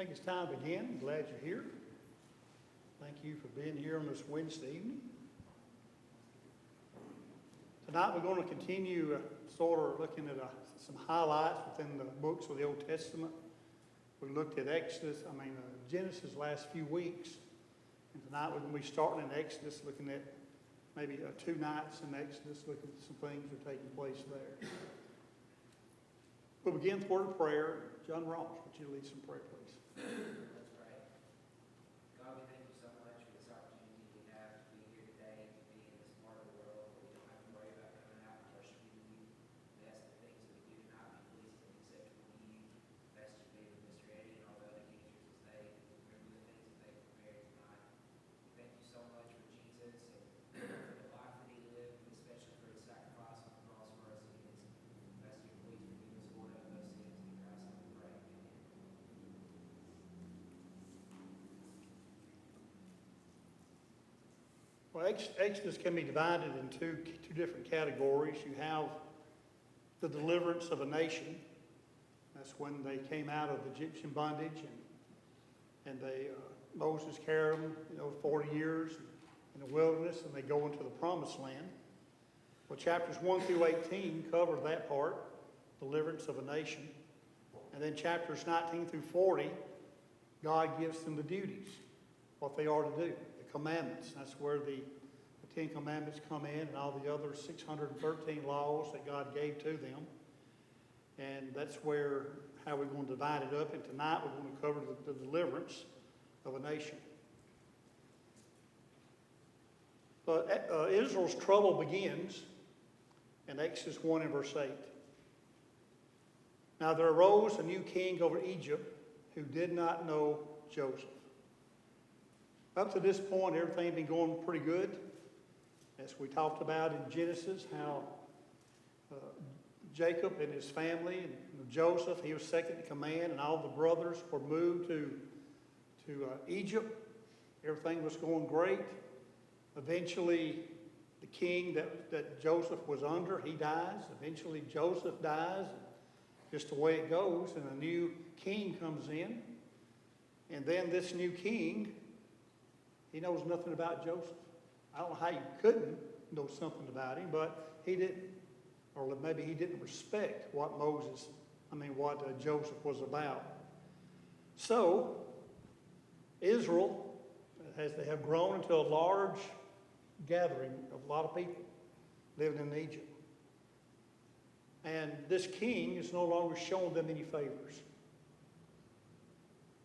think it's time to begin. I'm glad you're here. Thank you for being here on this Wednesday evening. Tonight we're going to continue sort of looking at some highlights within the books of the Old Testament. We looked at Genesis last few weeks. And tonight we're going to be starting in Exodus, looking at maybe 2 nights in Exodus, looking at some things that are taking place there. We'll begin with a word of prayer. John Ross, would you lead some prayer, please? Let's pray. God, we thank you so much for this opportunity we have to be here today, to be in this part of the world where we don't have to worry about coming out and worshiping you. We ask the things that we do not be pleasing and acceptable to you. Pastor David, Mr. Eddie, and all the other teachers as they remember the things that they prepared tonight. We thank you so much for Jesus and for the life that he lived, especially for his sacrifice on the cross for our sins. Pastor, please forgive us, Lord, of those sins. In Christ's name we pray. Amen. Well, Exodus can be divided into two different categories. You have the deliverance of a nation. That's when they came out of Egyptian bondage, and Moses carried them, 40 years in the wilderness, and they go into the promised land. Well, chapters 1 through 18 cover that part, deliverance of a nation. And then chapters 19 through 40, God gives them the duties, what they are to do, the commandments. That's where the 10 commandments come in, and all the other 613 laws that God gave to them. And that's how we're going to divide it up. And tonight we're going to cover the deliverance of a nation. But Israel's trouble begins in Exodus 1 and verse 8. Now there arose a new king over Egypt who did not know Joseph. Up to this point, everything had been going pretty good. As we talked about in Genesis, how Jacob and his family, and Joseph, he was second in command, and all the brothers were moved to Egypt. Everything was going great. Eventually, the king that Joseph was under, he dies. Eventually, Joseph dies. Just the way it goes, and a new king comes in. And then this new king, he knows nothing about Joseph. I don't know how you couldn't know something about him, but he didn't. Or maybe he didn't respect what Joseph was about. So, Israel, as they have grown into a large gathering of a lot of people living in Egypt. And this king is no longer showing them any favors.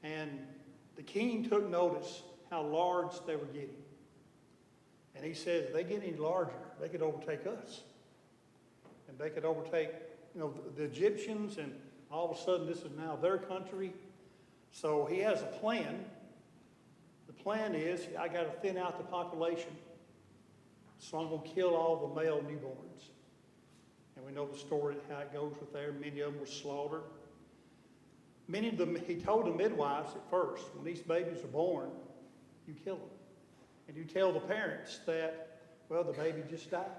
And the king took notice how large they were getting. And he said, if they get any larger, they could overtake us. And they could overtake, the Egyptians, and all of a sudden this is now their country. So he has a plan. The plan is, I got to thin out the population, so I'm going to kill all the male newborns. And we know the story, how it goes with there. Many of them were slaughtered. Many of them, he told the midwives at first, when these babies are born, you kill them. And you tell the parents that, well, the baby just died.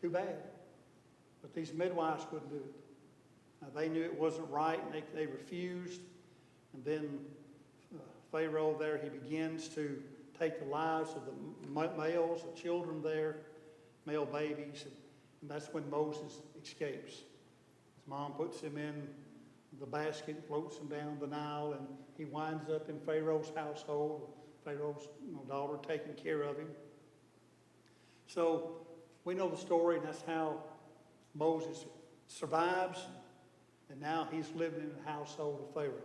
Too bad. But these midwives wouldn't do it. Now, they knew it wasn't right, and they refused. And then Pharaoh there, he begins to take the lives of the males, the children there, male babies. And that's when Moses escapes. His mom puts him in the basket, floats him down the Nile, and he winds up in Pharaoh's household. Pharaoh's daughter taking care of him. So we know the story, and that's how Moses survives, and now he's living in the household of Pharaoh.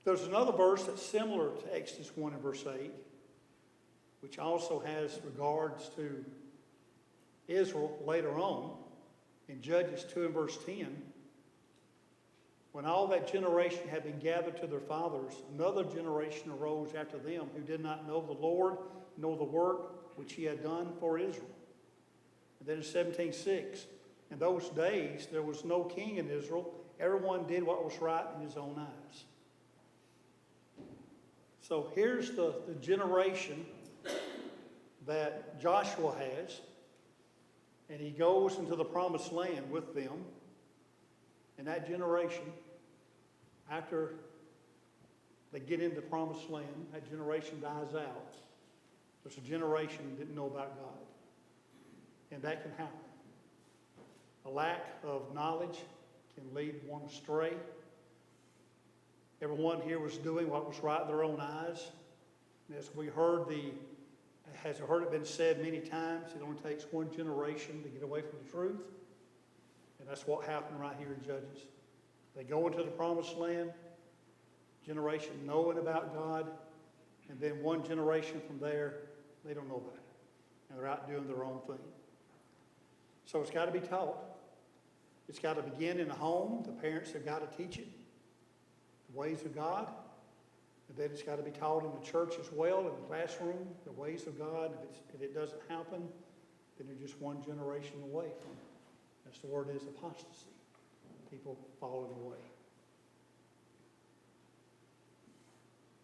There's another verse that's similar to Exodus 1 and verse 8, which also has regards to Israel later on in Judges 2 and verse 10. When all that generation had been gathered to their fathers, another generation arose after them who did not know the Lord, nor the work which he had done for Israel. And then in 17:6, in those days there was no king in Israel. Everyone did what was right in his own eyes. So here's the generation that Joshua has, and he goes into the promised land with them. And that generation after they get into the promised land, that generation dies out. There's a generation that didn't know about God. And that can happen. A lack of knowledge can lead one astray. Everyone here was doing what was right in their own eyes. And as we heard has heard it been said many times, it only takes one generation to get away from the truth. And that's what happened right here in Judges. They go into the promised land, generation knowing about God, and then one generation from there, they don't know about it. And they're out doing their own thing. So it's got to be taught. It's got to begin in the home. The parents have got to teach it, the ways of God. And then it's got to be taught in the church as well, in the classroom, the ways of God. If it doesn't happen, then you're just one generation away from it. That's the word is apostasy. People falling away.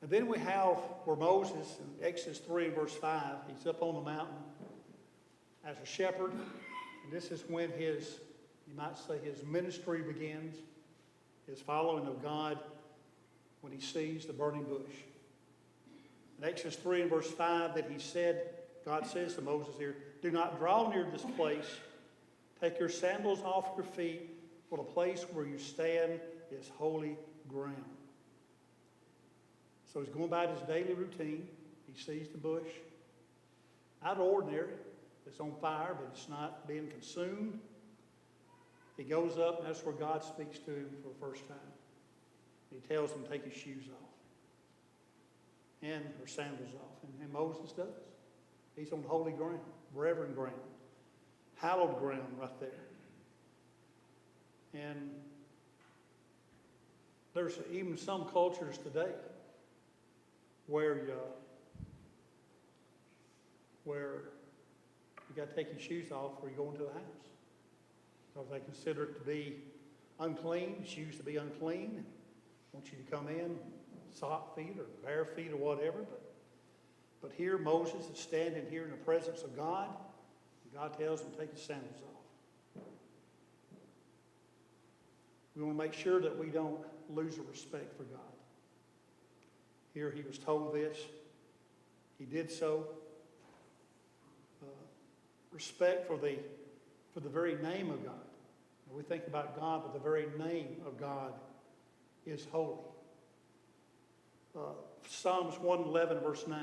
And then we have where Moses, in Exodus 3 and verse 5, he's up on the mountain as a shepherd. And this is when his, you might say, his ministry begins, his following of God, when he sees the burning bush. In Exodus 3 and verse 5, that he said, God says to Moses here, do not draw near this place. Take your sandals off your feet, for the place where you stand is holy ground. So he's going about his daily routine. He sees the bush. Out of ordinary. It's on fire, but it's not being consumed. He goes up, and that's where God speaks to him for the first time. He tells him to take his shoes off and her sandals off. And Moses does. He's on holy ground, reverend ground, hallowed ground right there. And there's even some cultures today where you got to take your shoes off before you go into the house. Because they consider it to be unclean, shoes to be unclean. And want you to come in sock feet or bare feet or whatever. But here Moses is standing here in the presence of God. And God tells him to take his sandals off. We want to make sure that we don't lose the respect for God. Here he was told this. He did so. Respect for the very name of God. Now, we think about God, but the very name of God is holy. Psalms 111 verse 9.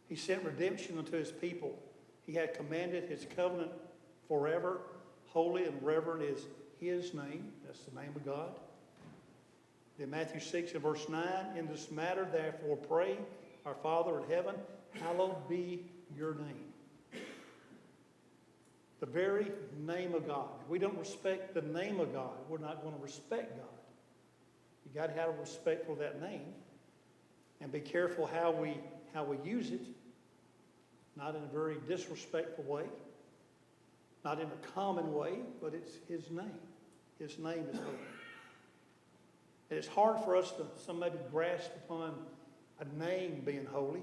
He sent redemption unto his people. He had commanded his covenant forever. Holy and reverend is his name. That's the name of God. Then Matthew 6 and verse 9. In this matter, therefore, pray, our Father in heaven, hallowed be your name. The very name of God. If we don't respect the name of God, we're not going to respect God. You got to have respect for that name and be careful how we use it. Not in a very disrespectful way, not in a common way, but it's his name. His name is holy. And it's hard for us to maybe grasp upon a name being holy,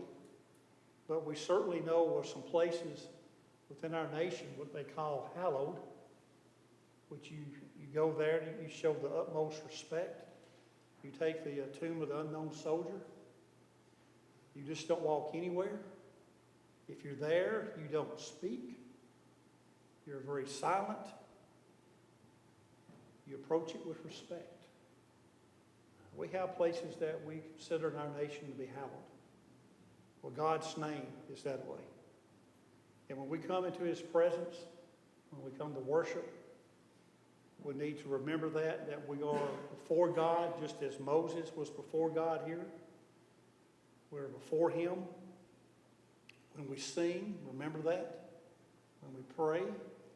but we certainly know of some places within our nation what they call hallowed, which you go there and you show the utmost respect. You take the tomb of the unknown soldier. You just don't walk anywhere. If you're there, you don't speak. You're very silent. You approach it with respect. We have places that we consider in our nation to be hallowed. Well, God's name is that way. And when we come into his presence, when we come to worship, we need to remember that we are before God, just as Moses was before God here. We're before him. When we sing, remember that. When we pray,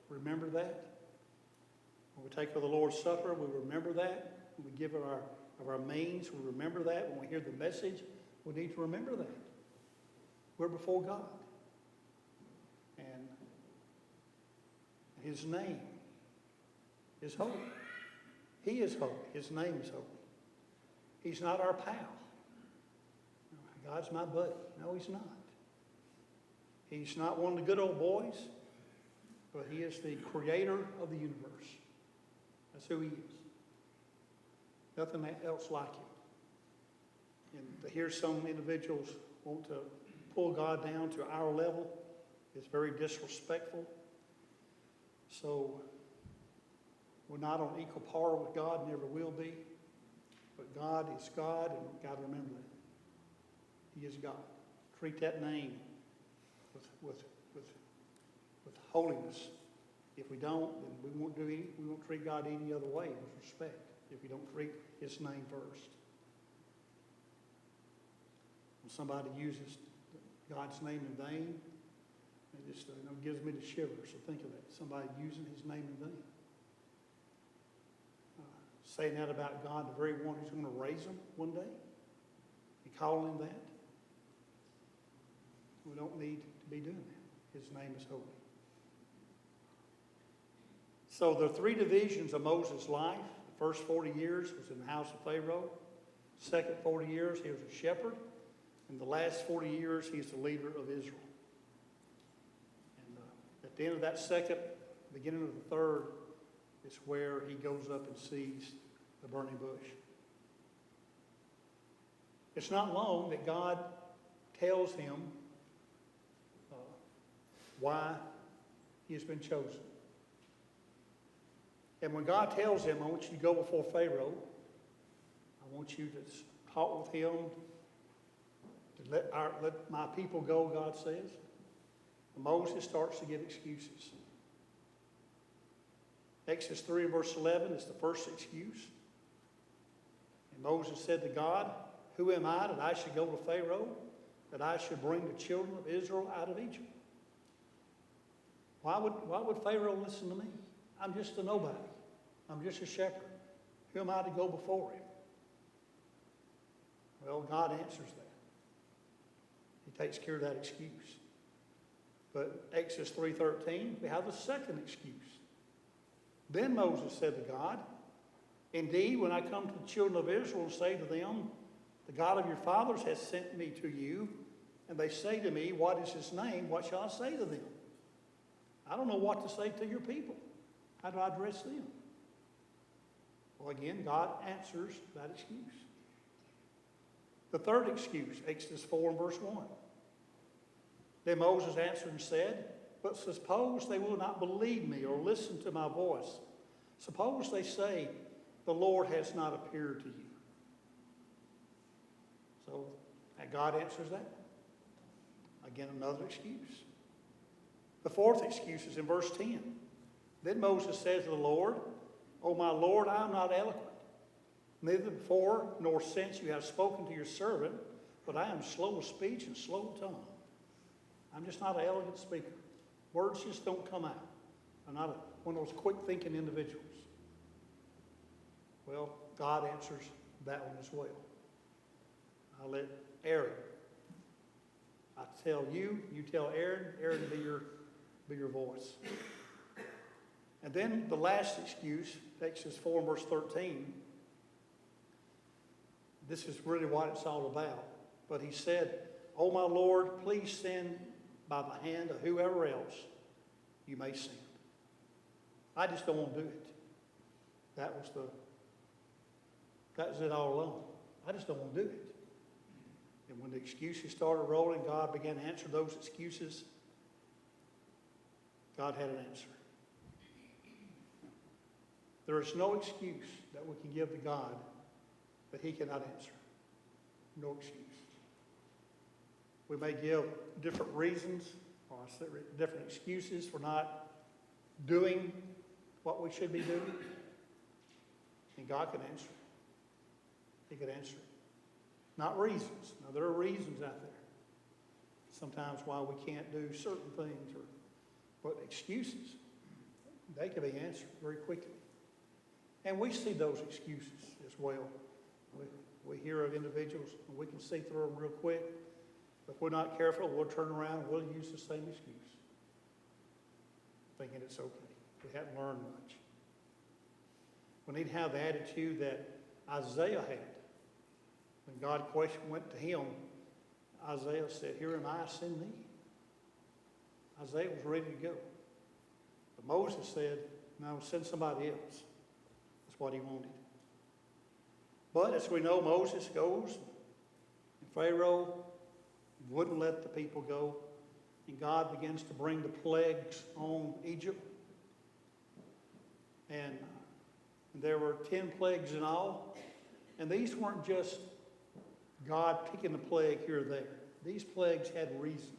remember that. When we take of the Lord's Supper, we remember that. When we give of our means, we remember that. When we hear the message, we need to remember that. We're before God. And his name is holy. He is holy. His name is holy. He's not our pal. God's my buddy. No, he's not. He's not one of the good old boys, but he is the creator of the universe. That's who he is. Nothing else like him. And to hear some individuals want to pull God down to our level is very disrespectful. So we're not on equal par with God, never will be. But God is God, and we've got to remember that. He is God. Treat that name with holiness. If we don't, then we won't treat God any other way with respect. If we don't treat His name first. When somebody uses God's name in vain, it just gives me the shivers to think of that. Somebody using His name in vain. Saying that about God, the very one who's going to raise them one day, and calling Him that. We don't need to be doing that. His name is holy. So the three divisions of Moses' life. The first 40 years was in the house of Pharaoh. The second 40 years, he was a shepherd. And the last 40 years, he's the leader of Israel. And at the end of that second, beginning of the third, is where he goes up and sees the burning bush. It's not long that God tells him why he has been chosen. And when God tells him, I want you to go before Pharaoh, I want you to talk with him, to let my people go, God says. And Moses starts to give excuses. Exodus 3 verse 11 is the first excuse. And Moses said to God, who am I that I should go to Pharaoh, that I should bring the children of Israel out of Egypt? Why would Pharaoh listen to me? I'm just a nobody. I'm just a shepherd. Who am I to go before him? Well, God answers that. He takes care of that excuse. But Exodus 3:13, we have the second excuse. Then Moses said to God, indeed, when I come to the children of Israel and say to them, the God of your fathers has sent me to you, and they say to me, what is his name? What shall I say to them? I don't know what to say to your people. How do I address them? Well, again, God answers that excuse. The third excuse, Exodus 4 and verse 1. Then Moses answered and said, but suppose they will not believe me or listen to my voice. Suppose they say, the Lord has not appeared to you. So, and God answers that. Again, another excuse. The fourth excuse is in verse 10. Then Moses says to the Lord, O my Lord, I am not eloquent, neither before nor since you have spoken to your servant, but I am slow of speech and slow of tongue. I'm just not an elegant speaker. Words just don't come out. I'm not one of those quick-thinking individuals. Well, God answers that one as well. I'll let Aaron. I tell you, you tell Aaron. Aaron be your voice. And then the last excuse, Exodus 4 and verse 13. This is really what it's all about. But he said, O my Lord, please send by the hand of whoever else you may send. I just don't want to do it. That was it all along. I just don't want to do it. And when the excuses started rolling, God began to answer those excuses. God had an answer. There is no excuse that we can give to God that he cannot answer. No excuse. We may give different reasons or different excuses for not doing what we should be doing. And God can answer it. He can answer it. Not reasons. Now, there are reasons out there. Sometimes why we can't do certain things. But excuses, they can be answered very quickly. And we see those excuses as well. We hear of individuals, and we can see through them real quick. If we're not careful, we'll turn around and we'll use the same excuse, thinking it's okay. We haven't learned much. We need to have the attitude that Isaiah had. When God went to him, Isaiah said, here am I, send me. Isaiah was ready to go. But Moses said, no, send somebody else. That's what he wanted. But as we know, Moses goes, and Pharaoh wouldn't let the people go. And God begins to bring the plagues on Egypt. And there were 10 plagues in all. And these weren't just God picking the plague here or there. These plagues had reason.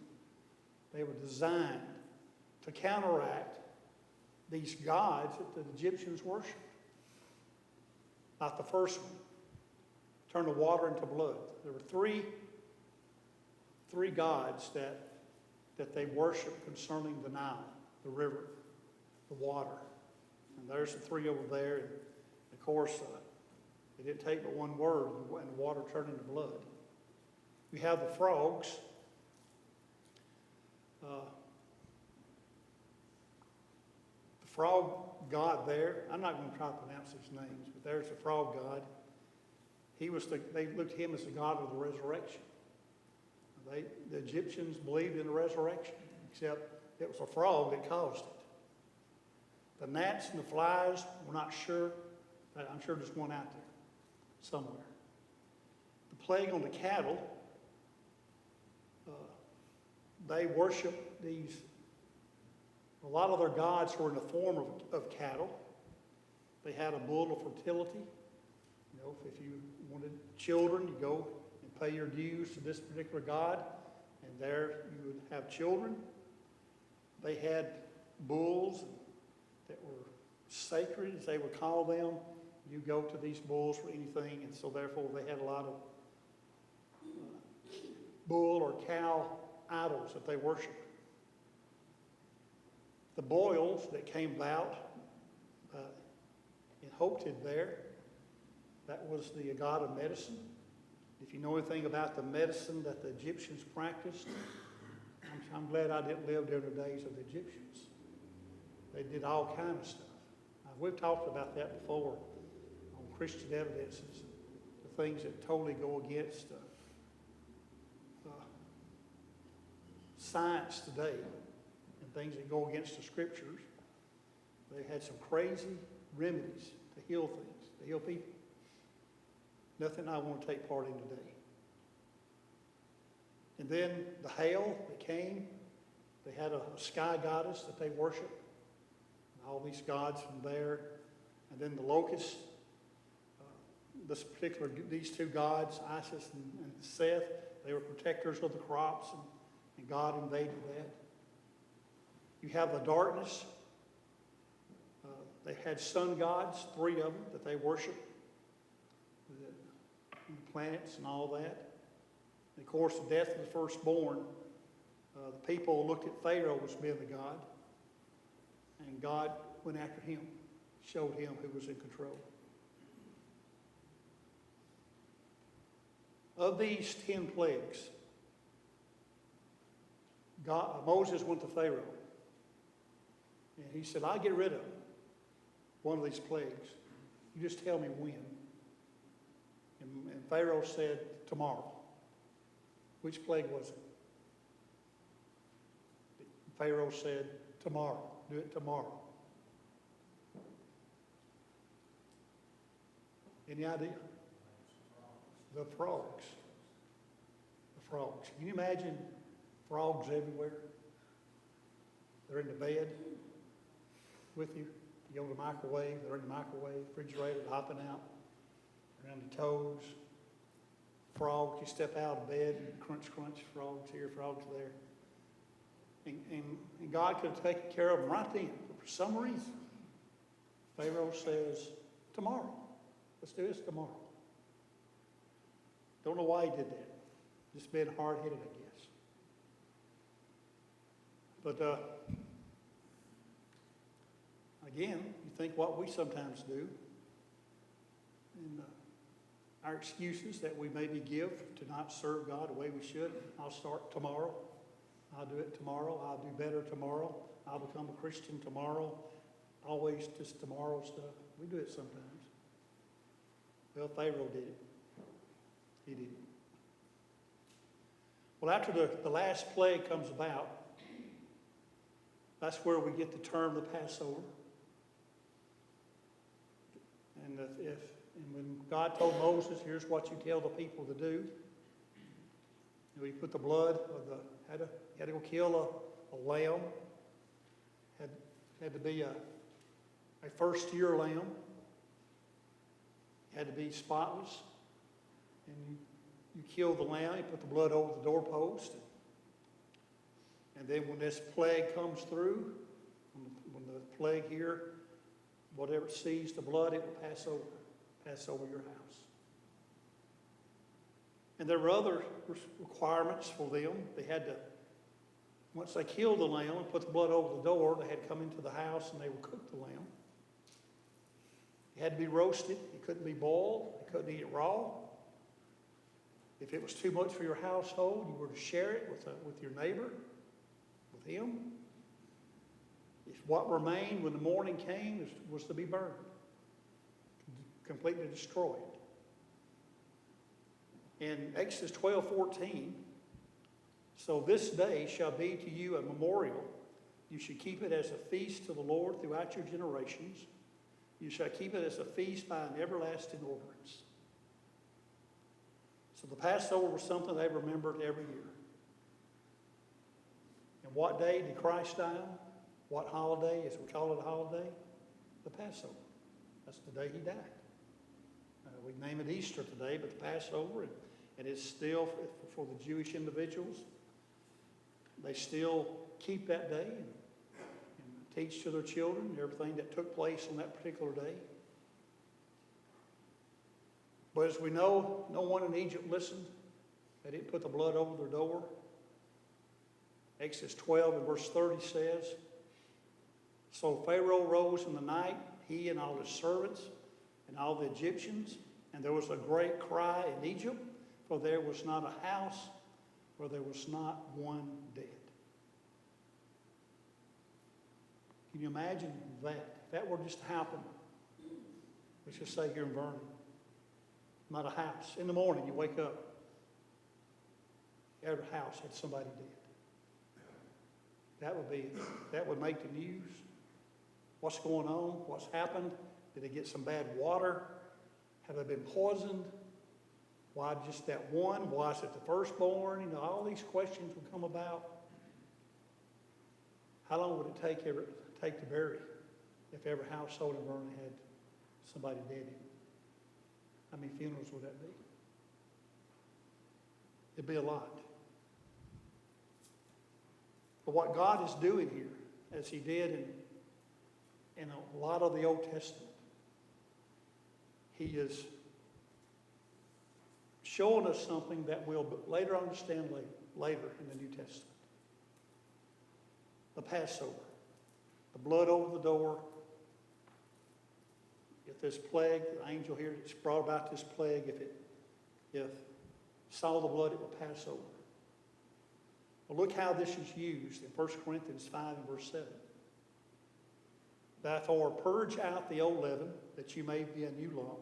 They were designed to counteract these gods that the Egyptians worshipped. Like the first one, turn the water into blood. There were three gods that they worshiped concerning the Nile, the river, the water. And there's the three over there. And of course, it didn't take but one word, and the water turned into blood. You have the frogs. The frog god there, I'm not going to try to pronounce his names, but there's the frog god. They looked at him as the god of the resurrection. The Egyptians believed in the resurrection, except it was a frog that caused it. The gnats and the flies, we're not sure. I'm sure there's one out there somewhere. The plague on the cattle, they worship these. A lot of their gods were in the form of cattle. They had a bull of fertility. You know, if you wanted children, you go and pay your dues to this particular god, and there you would have children. They had bulls that were sacred, as they would call them. You go to these bulls for anything, and so therefore they had a lot of bull or cow idols that they worshiped. The boils that came about in Hotep there, that was the god of medicine. If you know anything about the medicine that the Egyptians practiced, I'm glad I didn't live during the days of the Egyptians. They did all kinds of stuff. We've talked about that before on Christian Evidences, the things that totally go against science today and things that go against the scriptures. They had some crazy remedies to heal things, to heal people. Nothing I want to take part in today. And then the hail that came, they had a sky goddess that they worshiped. All these gods from there. And then the locusts, these two gods, Isis and Seth, they were protectors of the crops, and God invaded that. You have the darkness. They had sun gods, 3 of them, that they worshiped. The planets and all that. And of course, the death of the firstborn. The people looked at Pharaoh as being the god. And God went after him, showed him who was in control. Of these 10 plagues, Moses went to Pharaoh. And he said, I'll get rid of one of these plagues. You just tell me when. And Pharaoh said, tomorrow. Which plague was it? Pharaoh said, tomorrow. Do it tomorrow. Any idea? The frogs. The frogs. Can you imagine frogs everywhere? They're in the bed with you. You go to the microwave, they're in the microwave, refrigerator, hopping out, around the toes. Frogs, you step out of bed and crunch, crunch, frogs here, frogs there. And God could have taken care of them right then. But for some reason, Pharaoh says, tomorrow. Let's do this tomorrow. Don't know why he did that. Just being hard-headed, I guess. But again, you think what we sometimes do, and our excuses that we maybe give to not serve God the way we should. I'll start tomorrow. I'll do it tomorrow. I'll do better tomorrow. I'll become a Christian tomorrow. Always just tomorrow stuff. We do it sometimes. Well, Pharaoh did it. He did it. Well, after the last plague comes about, that's where we get the term the Passover. And if And when God told Moses, here's what you tell the people to do, you put the blood of had to go kill a lamb. Had to be a first-year lamb. Had to be spotless. And you kill the lamb, you put the blood over the doorpost. And then when this plague comes through, when the plague here, whatever sees the blood, it will pass over your house. And there were other requirements for them. They had to, once they killed the lamb and put the blood over the door, they had to come into the house and they would cook the lamb. It had to be roasted. It couldn't be boiled. You couldn't eat it raw. If it was too much for your household, you were to share it with your neighbor, with him. If what remained when the morning came was to be burned, completely destroyed. In Exodus 12:14, so this day shall be to you a memorial. You should keep it as a feast to the Lord throughout your generations. You shall keep it as a feast by an everlasting ordinance. So the Passover was something they remembered every year. And what day did Christ die on? What holiday, as we call it a holiday? The Passover. That's the day he died. We name it Easter today, but the Passover, and it's still for the Jewish individuals. They still keep that day and teach to their children everything that took place on that particular day. But as we know, no one in Egypt listened. They didn't put the blood over their door. Exodus 12 and verse 30 says, so Pharaoh rose in the night, he and all his servants and all the Egyptians, and there was a great cry in Egypt, for there was not a house where there was not one dead. Can you imagine that? If that were just to happen, let's just say here in Vernon, not a house. In the morning, you wake up, every house had somebody dead. That would make the news. What's going on? What's happened? Did they get some bad water? Have they been poisoned? Why just that one? Was it the firstborn? You know, all these questions would come about. How long would it take to bury if every household in Vernon had somebody dead in it? How many funerals would that be? It'd be a lot. But what God is doing here, as he did in a lot of the Old Testament, he is showing us something that we'll later understand later in the New Testament. The Passover. The blood over the door. If this plague, the angel here that's brought about this plague, if saw the blood, it will pass over. Well, look how this is used in 1 Corinthians 5 and verse 7. Therefore, purge out the old leaven, that you may be a new lump,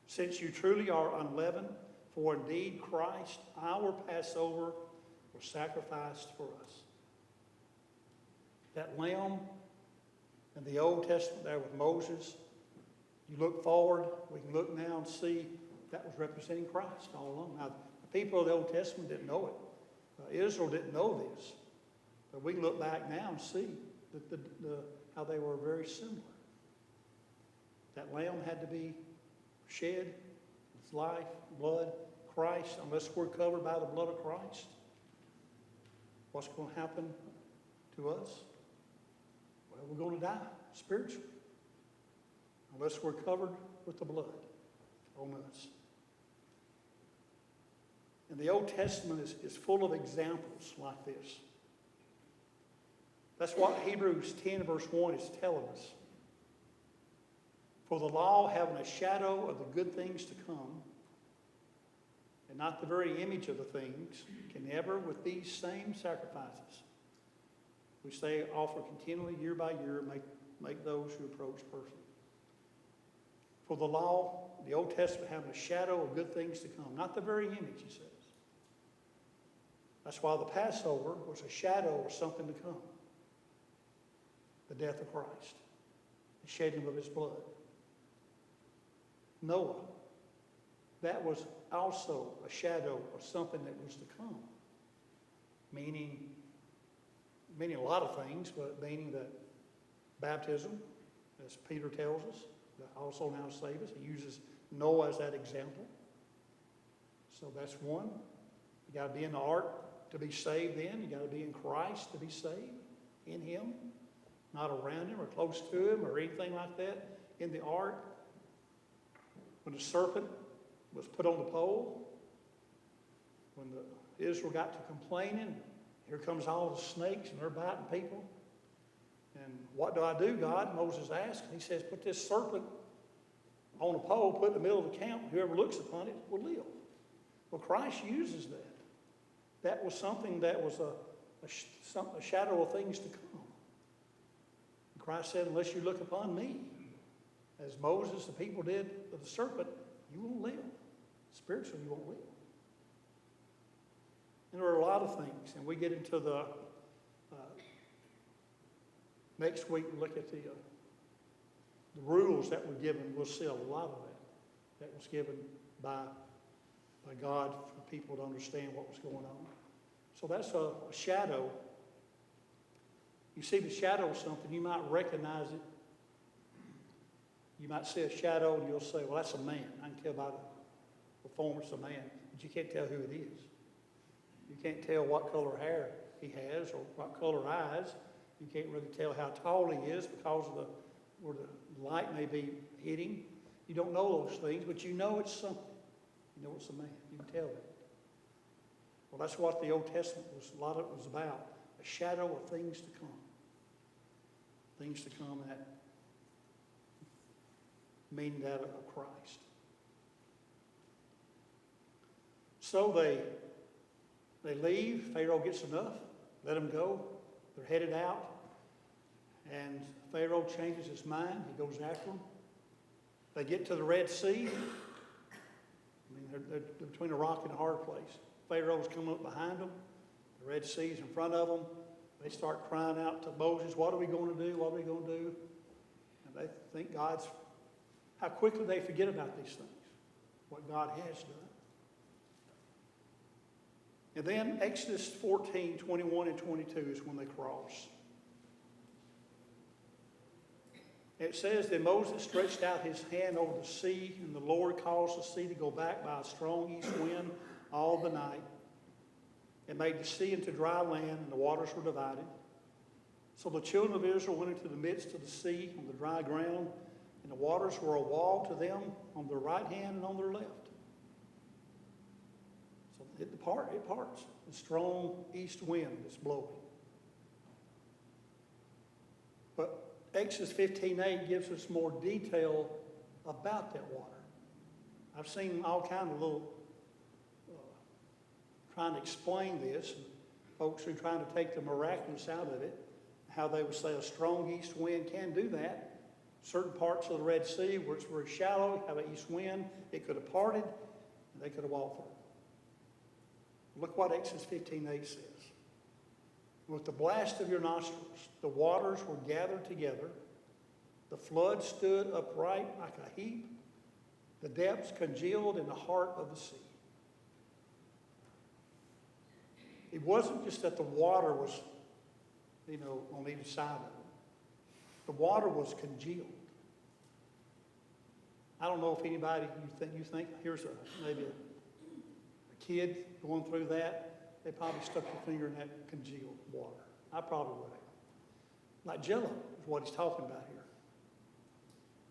since you truly are unleavened, for indeed Christ, our Passover, was sacrificed for us. That lamb in the Old Testament there with Moses, you look forward, we can look now and see that was representing Christ all along. Now, the people of the Old Testament didn't know it. Israel didn't know this. But we can look back now and see how they were very similar. That lamb had to be shed, its life, blood, Christ, unless we're covered by the blood of Christ. What's going to happen to us? Well, we're going to die spiritually, unless we're covered with the blood on us. And the Old Testament is full of examples like this. That's what Hebrews 10 verse 1 is telling us. For the law having a shadow of the good things to come, and not the very image of the things, can never with these same sacrifices, which they offer continually year by year, make those who approach perfect. For the law, the Old Testament having a shadow of good things to come, not the very image, he says. That's why the Passover was a shadow of something to come. The death of Christ, the shedding of his blood. Noah. That was also a shadow of something that was to come. Meaning a lot of things, but meaning that baptism, as Peter tells us, that also now save us. He uses Noah as that example. So that's one. You got to be in the ark to be saved then. You got to be in Christ to be saved, in Him, not around Him or close to Him or anything like that. In the ark, when the serpent was put on the pole, when Israel got to complaining, here comes all the snakes and they're biting people. And what do I do, God? Moses asked. He says, put this serpent on a pole, put it in the middle of the camp. Whoever looks upon it will live. Well, Christ uses that. That was something that was a shadow of things to come. And Christ said, unless you look upon me, as Moses, the people did with the serpent, you won't live. Spiritually, you won't live. And there are a lot of things, and we get into the next week. We look at the rules that were given. We'll see a lot of that was given by God for people to understand what was going on. So that's a shadow. You see the shadow of something, you might recognize it. You might see a shadow and you'll say, well, that's a man. I can tell by the performance of a man, but you can't tell who it is. You can't tell what color hair he has or what color eyes. You can't really tell how tall he is because of where the light may be hitting. You don't know those things, but you know it's something. You know it's a man. You can tell that. Well, that's what the Old Testament was. A lot of it was about. A shadow of things to come. Things to come that mean that of Christ. So they leave. Pharaoh gets enough. Let them go. They're headed out. And Pharaoh changes his mind. He goes after them. They get to the Red Sea. I mean, they're between a rock and a hard place. Pharaoh's coming up behind them. The Red Sea's in front of them. They start crying out to Moses, what are we going to do? What are we going to do? And they think how quickly they forget about these things, what God has done. And then Exodus 14, 21 and 22 is when they cross. It says that Moses stretched out his hand over the sea, and the Lord caused the sea to go back by a strong east wind all the night. It made the sea into dry land, and the waters were divided. So the children of Israel went into the midst of the sea on the dry ground, and the waters were a wall to them on their right hand and on their left. So it parts. The strong east wind is blowing. But Exodus 15:8 gives us more detail about that water. I've seen all kinds of little trying to explain this. And folks who are trying to take the miraculous out of it, how they would say a strong east wind can do that. Certain parts of the Red Sea where it's very shallow, have an east wind, it could have parted, and they could have walked through. Look what Exodus 15:8 says. With the blast of your nostrils, the waters were gathered together. The flood stood upright like a heap. The depths congealed in the heart of the sea. It wasn't just that the water was, on either side of it. The water was congealed. I don't know if anybody, you think here's maybe a kid going through that. They probably stuck their finger in that congealed water. I probably would have. Like Jello is what he's talking about here.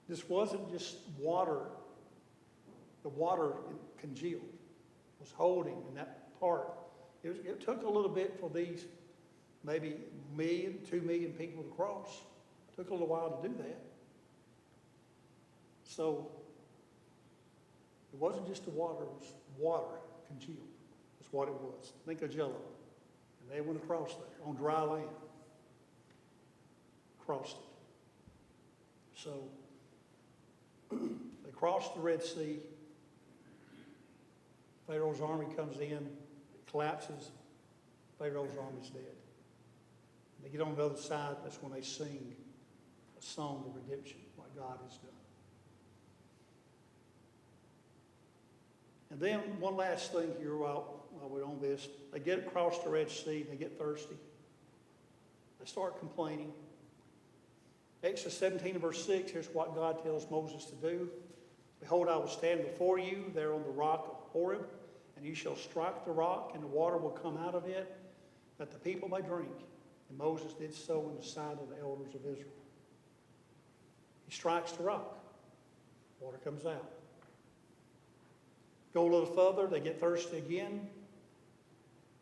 This wasn't just water. The water congealed, was holding in that part. It took a little bit for these maybe 2 million people to cross. It took a little while to do that. So it wasn't just the water, it was water congealed. That's what it was. Think of Jello. And they went across there on dry land. Crossed it. So they crossed the Red Sea. Pharaoh's army comes in, it collapses. Pharaoh's army's dead. They get on the other side, that's when they sing a song of redemption, what God has done. And then one last thing here while we're on this. They get across the Red Sea and they get thirsty. They start complaining. Exodus 17 and verse 6, here's what God tells Moses to do. Behold, I will stand before you there on the rock of Horeb, and you shall strike the rock, and the water will come out of it, that the people may drink. And Moses did so in the sight of the elders of Israel. He strikes the rock. Water comes out. Go a little further, they get thirsty again.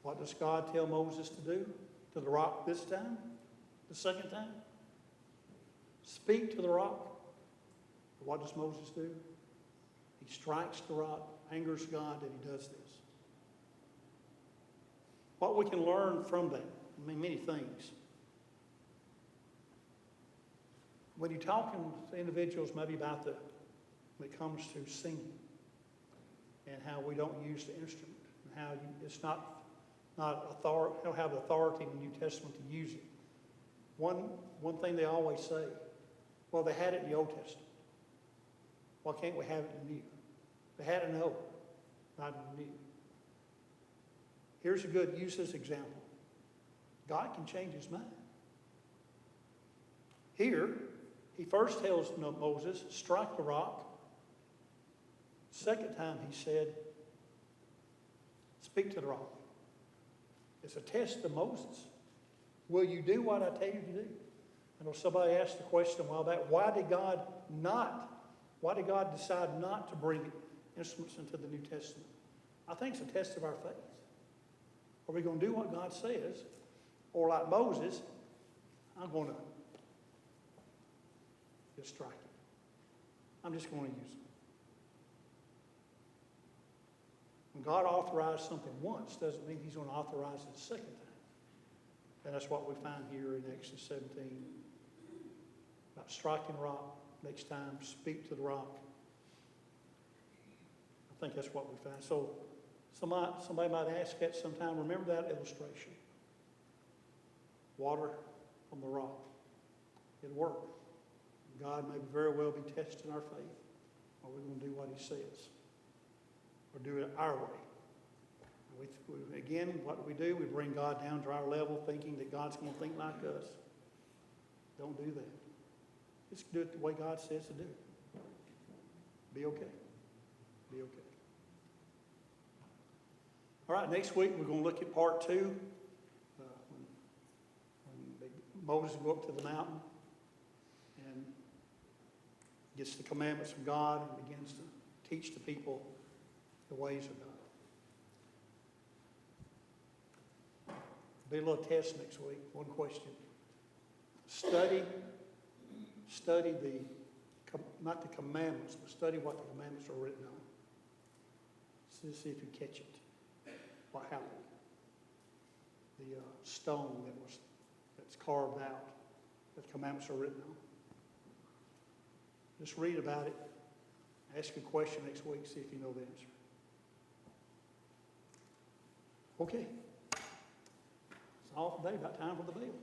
What does God tell Moses to do to the rock this time? The second time? Speak to the rock. What does Moses do? He strikes the rock, angers God that he does this. What we can learn from that, I mean, many things. When you're talking to individuals maybe about when it comes to singing and how we don't use the instrument and how it's not don't have authority in the New Testament to use it. One thing they always say, well, they had it in the Old Testament. Why can't we have it in the New? They had it in the Old, not in the New. Here's a good use this example. God can change his mind. Here, he first tells Moses, strike the rock. Second time he said, speak to the rock. It's a test to Moses. Will you do what I tell you to do? I know somebody asked the question a while back, why did God decide not to bring instruments into the New Testament? I think it's a test of our faith. Are we going to do what God says? Or like Moses, I'm going to just strike it. I'm just going to use it. When God authorized something once, doesn't mean he's going to authorize it a second time. And that's what we find here in Exodus 17. About striking the rock. Next time, speak to the rock. I think that's what we find. So somebody might ask that sometime. Remember that illustration. Water from the rock. It'll work. God may very well be testing our faith. Are we going to do what he says? Or do it our way? Again, what do? We bring God down to our level thinking that God's going to think like us. Don't do that. Just do it the way God says to do it. Be okay. Be okay. All right, next week we're going to look at part 2. When Moses go up to the mountain and gets the commandments from God and begins to teach the people the ways of God. Be a little test next week. One question. Study not the commandments, but study what the commandments are written on. See if you catch it. What happened? The stone that's carved out that the commandments are written on. Just read about it. Ask a question next week, see if you know the answer. Okay. It's all for today. About time for the bell.